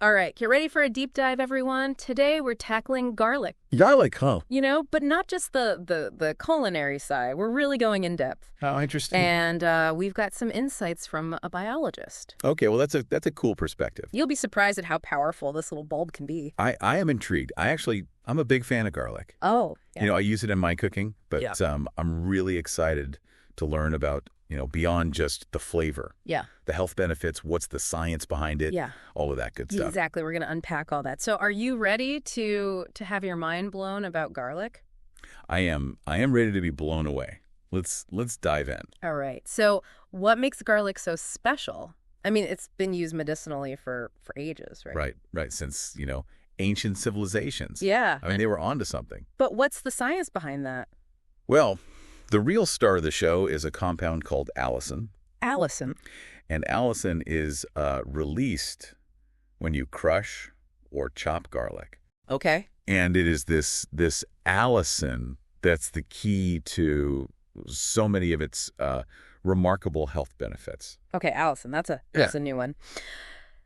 All right, get ready for a deep dive, everyone. Today we're tackling garlic. Garlic, huh? But not just the culinary side. We're really going in depth. How interesting. And we've got some insights from a biologist. Okay, well, that's a cool perspective. You'll be surprised at how powerful this little bulb can be. I am intrigued. I'm a big fan of garlic. Oh, yeah. I use it in my cooking, but Yeah. I'm really excited to learn about, beyond just the flavor, Yeah, the health benefits, what's the science behind it, yeah, all of that good stuff. exactly. We're going to unpack all that. So are you ready to have your mind blown about garlic? I am ready to be blown away. Let's dive in. All right. So what makes garlic so special? I mean, it's been used medicinally for ages, right? Right. Since, ancient civilizations. Yeah. I mean, they were onto something. But what's the science behind that? Well, the real star of the show is a compound called allicin. Allison. And allicin is released when you crush or chop garlic. Okay. And it is this allicin that's the key to so many of its remarkable health benefits. Okay, Allison. That's a new one.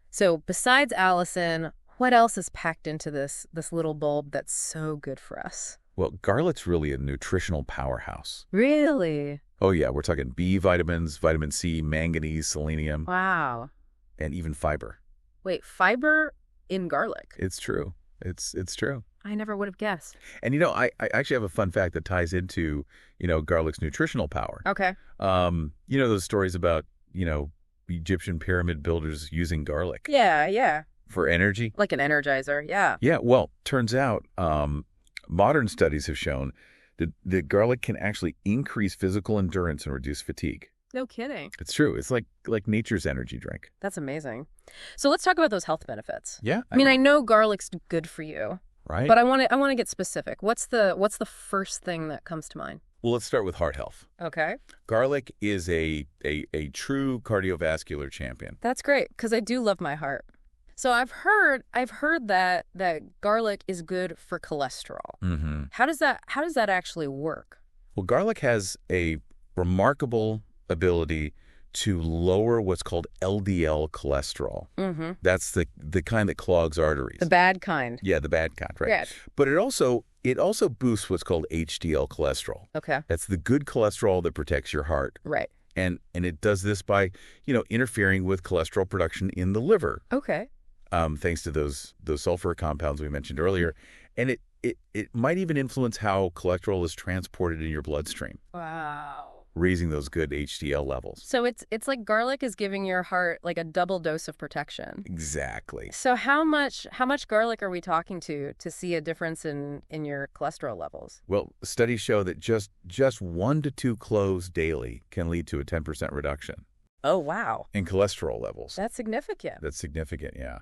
So besides Allison, what else is packed into this little bulb that's so good for us? Well, garlic's really a nutritional powerhouse. Really? Oh, yeah. We're talking B vitamins, vitamin C, manganese, selenium, Wow. and even fiber. Wait, fiber in garlic? It's true. It's true. I never would have guessed. And, I actually have a fun fact that ties into, garlic's nutritional power. Okay. Those stories about, Egyptian pyramid builders using garlic Yeah. for energy. Like an energizer, yeah. Yeah, well, turns out modern studies have shown that garlic can actually increase physical endurance and reduce fatigue. No kidding. It's true. It's like nature's energy drink. That's amazing. So let's talk about those health benefits. Yeah. I know garlic's good for you, right? but I want to get specific. What's the first thing that comes to mind? Well, let's start with heart health. Okay. Garlic is a true cardiovascular champion. That's great, because I do love my heart. So I've heard that garlic is good for cholesterol. Mm-hmm. How does that actually work? Well, garlic has a remarkable ability to lower what's called LDL cholesterol. Mm-hmm. That's the kind that clogs arteries. The bad kind. Yeah, the bad kind, right? Yeah. But it also boosts what's called HDL cholesterol. Okay. That's the good cholesterol that protects your heart. Right. And it does this by, interfering with cholesterol production in the liver. Okay. Thanks to those sulfur compounds we mentioned earlier. And it might even influence how cholesterol is transported in your bloodstream, Wow. raising those good HDL levels. So it's like garlic is giving your heart like a double dose of protection. Exactly. So how much garlic are we talking to see a difference in your cholesterol levels? Well, studies show that just 1 to 2 cloves daily can lead to a 10% reduction Oh, wow. in cholesterol levels. That's significant. That's significant, yeah.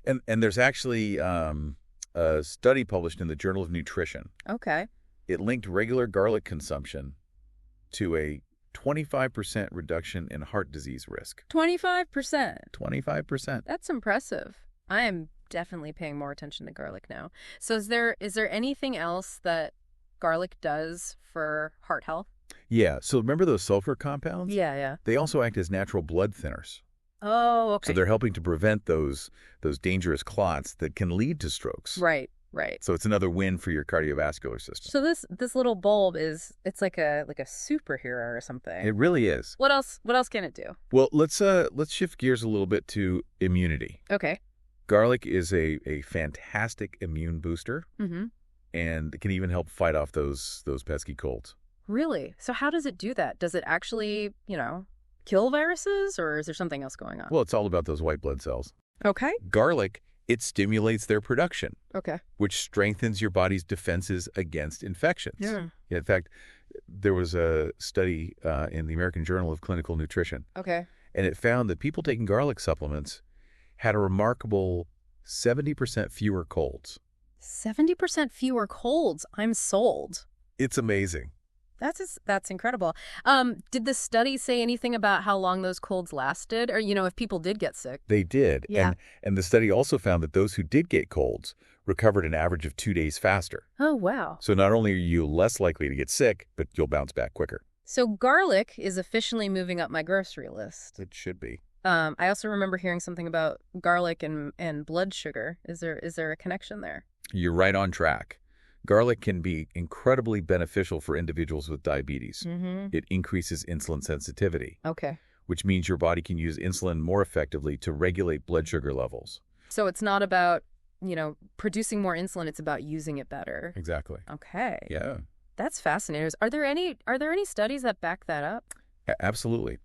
And there's actually a study published in the Journal of Nutrition. Okay. It linked regular garlic consumption to a 25% reduction in heart disease risk. 25%. 25%. That's impressive. I am definitely paying more attention to garlic now. So is there anything else that garlic does for heart health? Yeah, so remember those sulfur compounds? Yeah. They also act as natural blood thinners. Oh, okay. So they're helping to prevent those dangerous clots that can lead to strokes. Right. So it's another win for your cardiovascular system. So this little bulb it's like a superhero or something. It really is. What else can it do? Well, let's shift gears a little bit to immunity. Okay. Garlic is a fantastic immune booster, Mm-hmm. and it can even help fight off those pesky colds. Really? So how does it do that? Does it actually, kill viruses, or is there something else going on? Well, it's all about those white blood cells. Okay. Garlic, it stimulates their production, Okay. which strengthens your body's defenses against infections. Yeah. In fact, there was a study in the American Journal of Clinical Nutrition, Okay. and it found that people taking garlic supplements had a remarkable 70% fewer colds. 70% fewer colds. I'm sold. It's amazing. That's incredible. Did the study say anything about how long those colds lasted, or if people did get sick? They did. Yeah. And the study also found that those who did get colds recovered an average of 2 days faster. Oh, wow. So not only are you less likely to get sick, but you'll bounce back quicker. So garlic is officially moving up my grocery list. It should be. I also remember hearing something about garlic and blood sugar. Is there a connection there? You're right on track. Garlic can be incredibly beneficial for individuals with diabetes. Mm-hmm. It increases insulin sensitivity, Okay. which means your body can use insulin more effectively to regulate blood sugar levels. So it's not about, producing more insulin, it's about using it better. Exactly. Okay. Yeah, That's fascinating. Are there any studies that back that up? absolutely.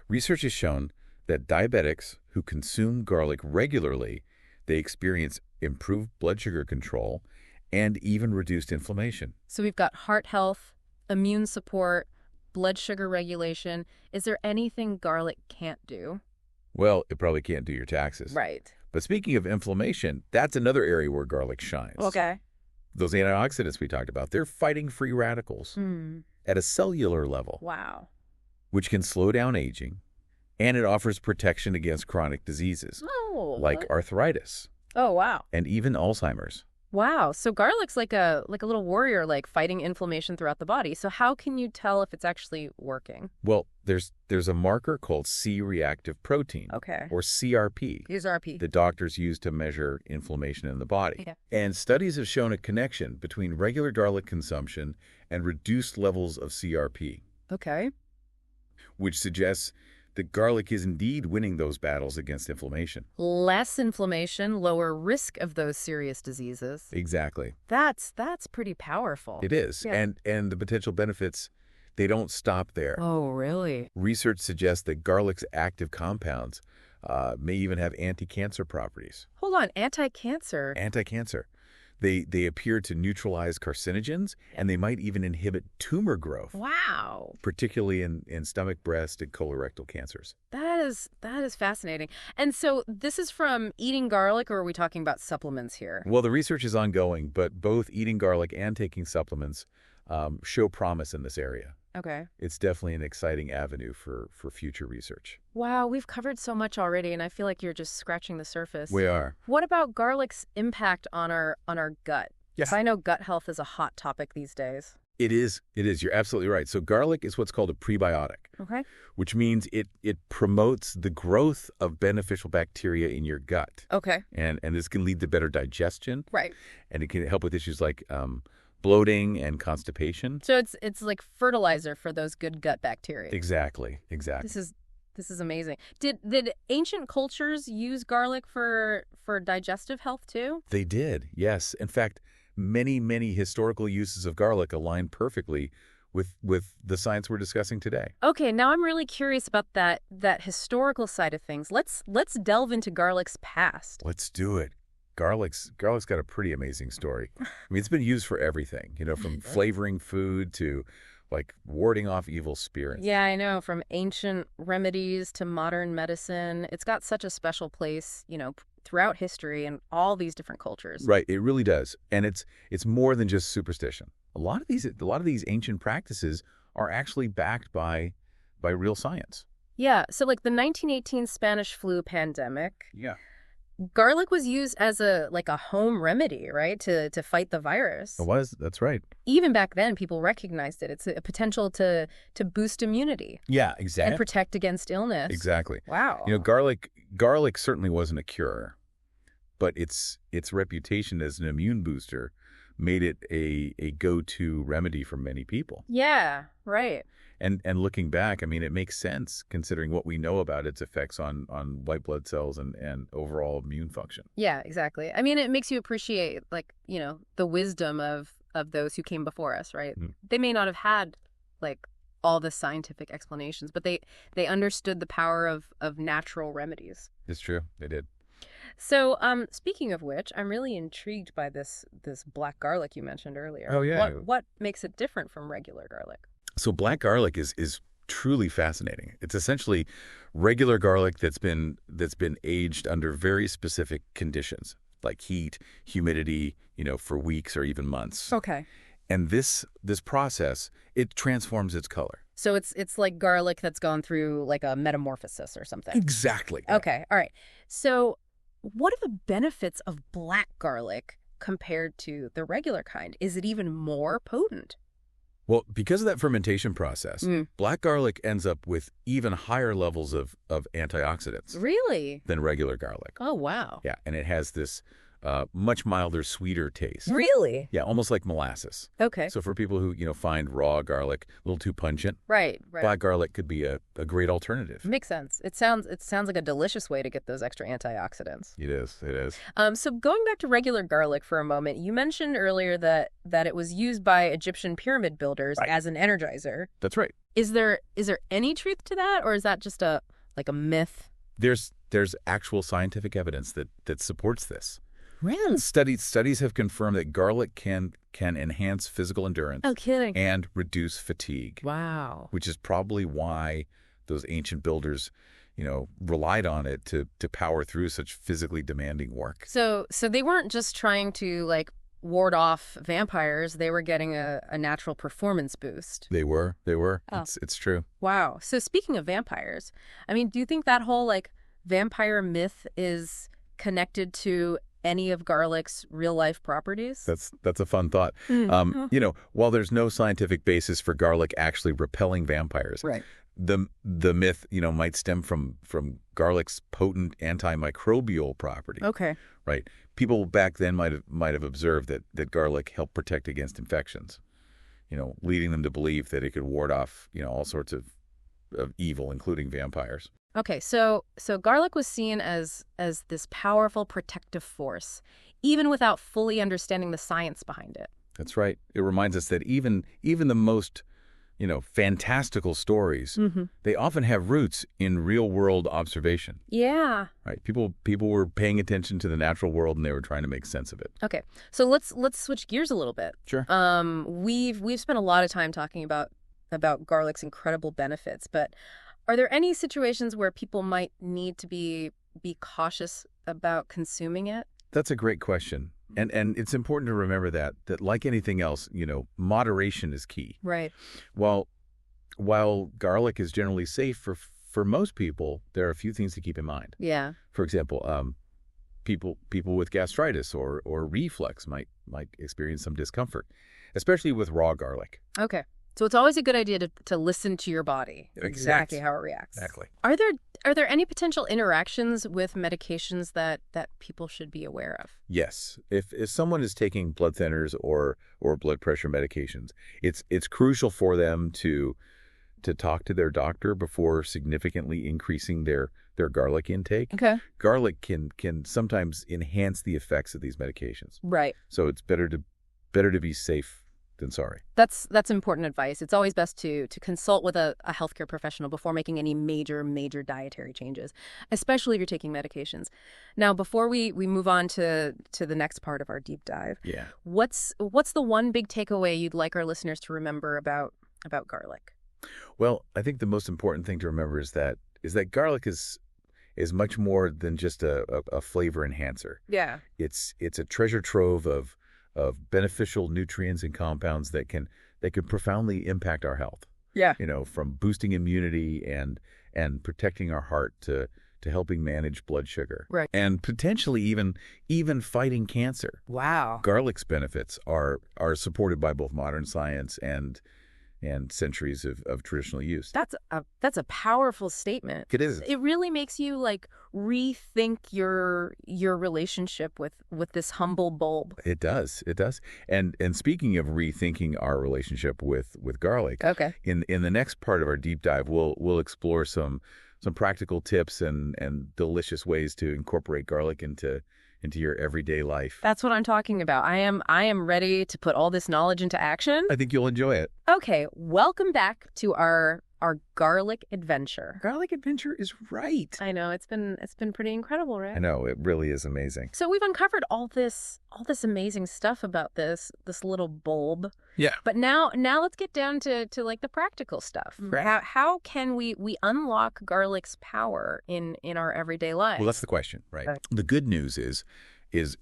Research has shown that diabetics who consume garlic regularly, they experience improved blood sugar control and even reduced inflammation. So we've got heart health, immune support, blood sugar regulation. Is there anything garlic can't do? Well, it probably can't do your taxes. Right. But speaking of inflammation, that's another area where garlic shines. Okay. Those antioxidants we talked about, they're fighting free radicals at a cellular level, Wow. which can slow down aging, and it offers protection against chronic diseases Oh. like arthritis Oh, wow. and even Alzheimer's. Wow. So garlic's like a little warrior, like fighting inflammation throughout the body. So how can you tell if it's actually working? Well, there's a marker called C-reactive protein, Okay. or CRP, Here's RP. that doctors use to measure inflammation in the body. Yeah. And studies have shown a connection between regular garlic consumption and reduced levels of CRP, Okay. which suggests that garlic is indeed winning those battles against inflammation. Less inflammation, lower risk of those serious diseases. Exactly. That's pretty powerful. It is. Yeah. And the potential benefits, they don't stop there. Oh, really? Research suggests that garlic's active compounds may even have anti-cancer properties. Hold on, anti-cancer. Anti-cancer. They appear to neutralize carcinogens, and they might even inhibit tumor growth, Wow. particularly in stomach, breast, and colorectal cancers. That is fascinating. And so this is from eating garlic, or are we talking about supplements here? Well, the research is ongoing, but both eating garlic and taking supplements show promise in this area. Okay. It's definitely an exciting avenue for future research. Wow, we've covered so much already, and I feel like you're just scratching the surface. We are. What about garlic's impact on our gut? Yeah. 'Cause I know gut health is a hot topic these days. It is. It is. You're absolutely right. So garlic is what's called a prebiotic, Okay. which means it promotes the growth of beneficial bacteria in your gut. Okay. And this can lead to better digestion, Right. and it can help with issues like bloating and constipation. So it's like fertilizer for those good gut bacteria. Exactly. Exactly. This is amazing. Did ancient cultures use garlic for digestive health too? They did. Yes. In fact, many historical uses of garlic align perfectly with the science we're discussing today. Okay, now I'm really curious about that historical side of things. Let's delve into garlic's past. Let's do it. Garlic's got a pretty amazing story. I mean, it's been used for everything, from flavoring food to like warding off evil spirits. Yeah, I know. From ancient remedies to modern medicine, it's got such a special place, throughout history and all these different cultures. Right, it really does. And it's more than just superstition. A lot of these ancient practices are actually backed by real science. Yeah, so like the 1918 Spanish flu pandemic, Yeah. garlic was used as a home remedy, right, to fight the virus. It was. That's right. Even back then, people recognized it. It's a potential to boost immunity Yeah, and exactly. protect against illness. Exactly. Wow. Garlic certainly wasn't a cure, but its reputation as an immune booster made it a go-to remedy for many people. Yeah, right. And looking back, I mean, it makes sense considering what we know about its effects on white blood cells and overall immune function. Yeah, exactly. I mean, it makes you appreciate, the wisdom of those who came before us, right? Mhm. They may not have had, all the scientific explanations, but they understood the power of natural remedies. It's true. They did. So, speaking of which, I'm really intrigued by this black garlic you mentioned earlier. Oh, yeah. What makes it different from regular garlic? So black garlic is truly fascinating. It's essentially regular garlic that's been aged under very specific conditions, like heat, humidity, for weeks or even months. Okay. And this process, it transforms its color. So it's like garlic that's gone through like a metamorphosis or something. Exactly. Okay. All right. So what are the benefits of black garlic compared to the regular kind? Is it even more potent? Well, because of that fermentation process, black garlic ends up with even higher levels of antioxidants Really? than regular garlic. Oh, wow. Yeah, and it has this much milder, sweeter taste. Really? Yeah, almost like molasses. Okay. So for people who, find raw garlic a little too pungent, Right. black garlic could be a great alternative. Makes sense. It sounds like a delicious way to get those extra antioxidants. It is. It is. So going back to regular garlic for a moment, you mentioned earlier that it was used by Egyptian pyramid builders Right. as an energizer. That's right. Is there any truth to that, or is that just a myth? There's actual scientific evidence that supports this. Really? Studies have confirmed that garlic can enhance physical endurance Oh, kidding. and reduce fatigue, Wow. which is probably why those ancient builders, relied on it to power through such physically demanding work. So they weren't just trying to ward off vampires; they were getting a natural performance boost. They were. Oh. It's true. Wow. So speaking of vampires, I mean, do you think that whole vampire myth is connected to any of garlic's real life properties? That's a fun thought. While there's no scientific basis for garlic actually repelling vampires, Right. the myth, might stem from garlic's potent antimicrobial property. Okay. Right. People back then might have observed that garlic helped protect against infections, leading them to believe that it could ward off, all sorts of evil, including vampires. Okay, so garlic was seen as this powerful protective force, even without fully understanding the science behind it. That's right. It reminds us that even the most, fantastical stories, they often have roots in real-world observation. Yeah. Right. People were paying attention to the natural world and they were trying to make sense of it. Okay, so let's switch gears a little bit. Sure. We've spent a lot of time talking about garlic's incredible benefits, but are there any situations where people might need to be cautious about consuming it? That's a great question. And it's important to remember that like anything else, moderation is key. Right. While garlic is generally safe for most people, there are a few things to keep in mind. Yeah. For example, people with gastritis or reflux might experience some discomfort, especially with raw garlic. Okay. So it's always a good idea to listen to your body, exactly how it reacts. Exactly. Are there any potential interactions with medications that people should be aware of? Yes. If someone is taking blood thinners or blood pressure medications, it's crucial for them to talk to their doctor before significantly increasing their garlic intake. Okay. Garlic can sometimes enhance the effects of these medications. Right. So it's better to be safe than sorry. That's important advice. It's always best to consult with a healthcare professional before making any major dietary changes, especially if you're taking medications. Now, before we move on to the next part of our deep dive, Yeah. what's the one big takeaway you'd like our listeners to remember about garlic? Well, I think the most important thing to remember is that garlic is much more than just a flavor enhancer. Yeah. It's a treasure trove of beneficial nutrients and compounds that can profoundly impact our health. Yeah. From boosting immunity and protecting our heart to helping manage blood sugar. Right. And potentially even fighting cancer. Wow. Garlic's benefits are supported by both modern science and centuries of traditional use. That's a powerful statement. It is. It really makes you rethink your relationship with this humble bulb. It does. And speaking of rethinking our relationship with garlic, Okay. in the next part of our deep dive, we'll explore some practical tips and delicious ways to incorporate garlic into your everyday life. That's what I'm talking about. I am ready to put all this knowledge into action. I think you'll enjoy it. Okay, welcome back to our garlic adventure. Garlic adventure is right. I know it's been pretty incredible, right? I know, it really is amazing. So we've uncovered all this amazing stuff about this little bulb. Yeah. But now let's get down to the practical stuff. Right. How can we unlock garlic's power in our everyday lives? Well, that's the question, right? Okay. The good news is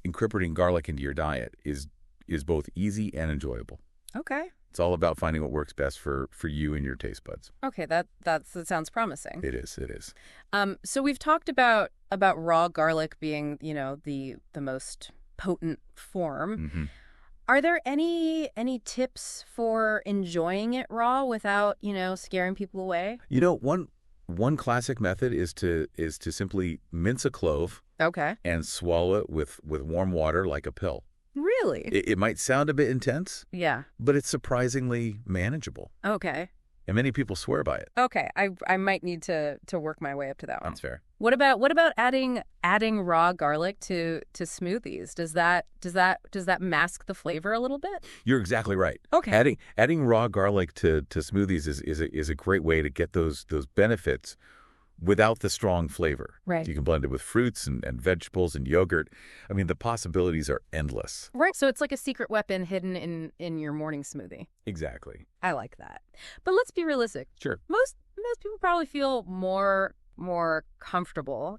incorporating garlic into your diet is both easy and enjoyable. Okay. It's all about finding what works best for you and your taste buds. Okay, that sounds promising. It is. So we've talked about raw garlic being, the most potent form. Mm-hmm. Are there any tips for enjoying it raw without, scaring people away? One classic method is to simply mince a clove Okay. and swallow it with warm water like a pill. Really? It might sound a bit intense, Yeah. but it's surprisingly manageable. Okay. And many people swear by it. Okay. I might need to work my way up to that one. That's fair. What about adding raw garlic to smoothies? Does that mask the flavor a little bit? You're exactly right. Okay. Adding raw garlic to smoothies is a great way to get those benefits without the strong flavor. Right. You can blend it with fruits and vegetables and yogurt. I mean, the possibilities are endless. Right. So it's like a secret weapon hidden in your morning smoothie. Exactly. I like that. But let's be realistic. Sure. Most people probably feel more comfortable,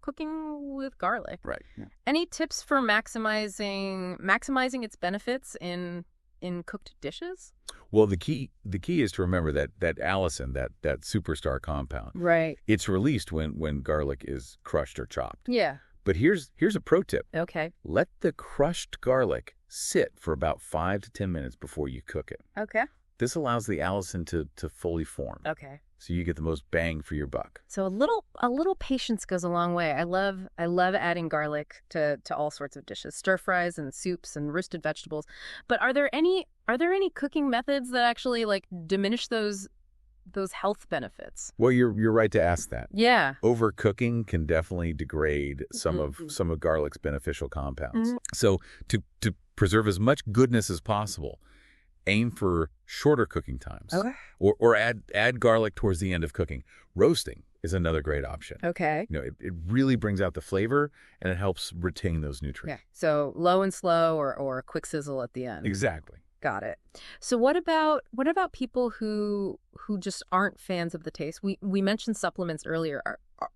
cooking with garlic. Right. Yeah. Any tips for maximizing its benefits in cooked dishes? Well, the key is to remember that allicin, that superstar compound, Right. it's released when garlic is crushed or chopped. Yeah. But here's a pro tip. Okay. Let the crushed garlic sit for about 5 to 10 minutes before you cook it. Okay. This allows the allicin to fully form. Okay. So you get the most bang for your buck. So a little patience goes a long way. I love adding garlic to all sorts of dishes, stir fries and soups and roasted vegetables. But are there any cooking methods that actually like diminish those health benefits? Well, you're right to ask that. Yeah. Overcooking can definitely degrade some of garlic's beneficial compounds. Mm-hmm. So to preserve as much goodness as possible, aim for shorter cooking times. Okay. Or add garlic towards the end of cooking. Roasting is another great option. Okay. It really brings out the flavor and it helps retain those nutrients. Yeah. So low and slow or a quick sizzle at the end. Exactly. Got it. So what about people who just aren't fans of the taste? We mentioned supplements earlier.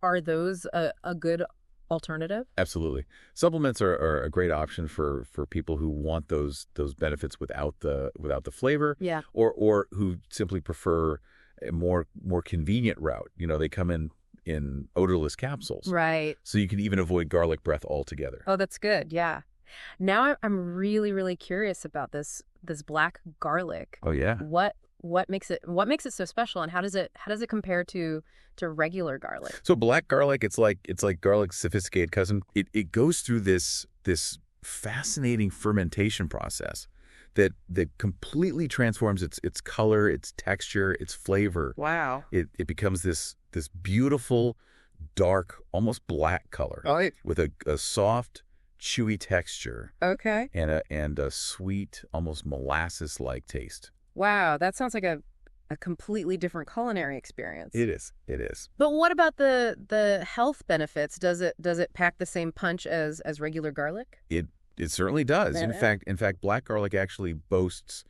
Are those a good alternative? Absolutely. Supplements are a great option for people who want those benefits without the flavor. Yeah. Or who simply prefer a more convenient route. They come in odorless capsules. Right. So you can even avoid garlic breath altogether. Oh, that's good. Yeah. Now I'm really, really curious about this black garlic. Oh yeah. What makes it so special, and how does it compare to regular garlic? So black garlic, it's like garlic's sophisticated cousin. It goes through this fascinating fermentation process that completely transforms its color, its texture, its flavor. Wow. It becomes this beautiful, dark, almost black color. Oh, with a soft, chewy texture. Okay. And a sweet, almost molasses-like taste. Wow, that sounds like a completely different culinary experience. It is. But what about the health benefits? Does it pack the same punch as regular garlic? It certainly does. Yeah. In fact, black garlic actually boasts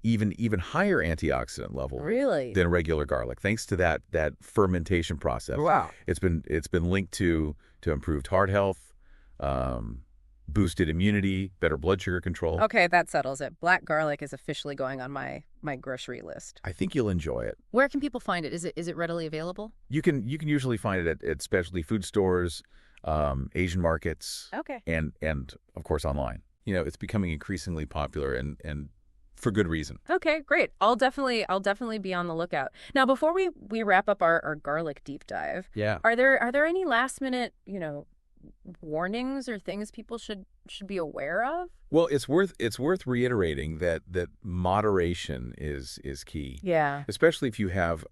even higher antioxidant level Really? than regular garlic, thanks to that fermentation process. Wow. It's been linked to improved heart health, boosted immunity, better blood sugar control. Okay, that settles it. Black garlic is officially going on my grocery list. I think you'll enjoy it. Where can people find it? Is it readily available? You can usually find it at specialty food stores, Asian markets, Okay. and of course online. It's becoming increasingly popular and for good reason. Okay, great. I'll definitely be on the lookout. Now, before we wrap up our garlic deep dive, Yeah. are there any last minute, warnings or things people should be aware of? Well, it's worth reiterating that moderation is key. Yeah. Especially if you have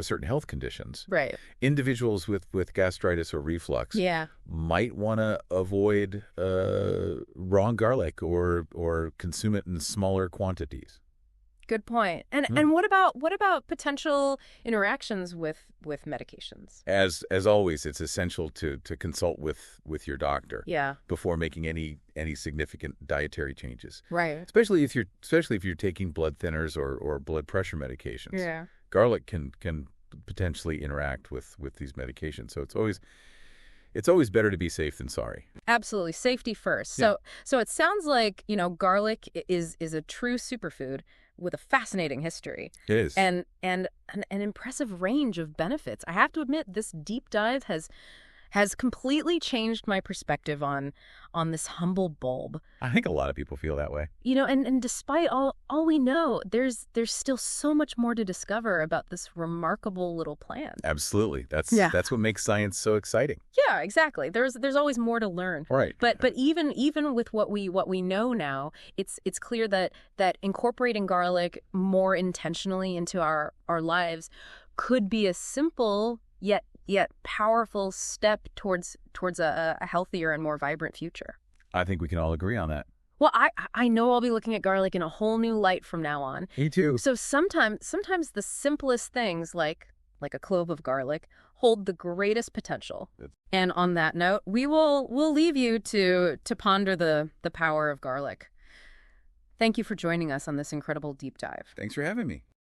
certain health conditions. Right. Individuals with gastritis or reflux Yeah. might want to avoid raw garlic or consume it in smaller quantities. Good point. And what about potential interactions with medications? As always, it's essential to consult with your doctor. Yeah. Before making any significant dietary changes. Right. Especially if you're taking blood thinners or blood pressure medications. Yeah. Garlic can potentially interact with these medications. So it's always better to be safe than sorry. Absolutely. Safety first. Yeah. So it sounds like, garlic is a true superfood with a fascinating history. It is. And an impressive range of benefits. I have to admit, this deep dive has has completely changed my perspective on this humble bulb. I think a lot of people feel that way. And despite all we know, there's still so much more to discover about this remarkable little plant. Absolutely. Yeah. That's what makes science so exciting. Yeah, exactly. There's always more to learn. Right. But even with what we know now, it's clear that incorporating garlic more intentionally into our lives could be a simple yet powerful step towards a healthier and more vibrant future. I think we can all agree on that. Well, I know I'll be looking at garlic in a whole new light from now on. Me too. So sometimes the simplest things like a clove of garlic hold the greatest potential. And on that note, we'll leave you to ponder the power of garlic. Thank you for joining us on this incredible deep dive. Thanks for having me.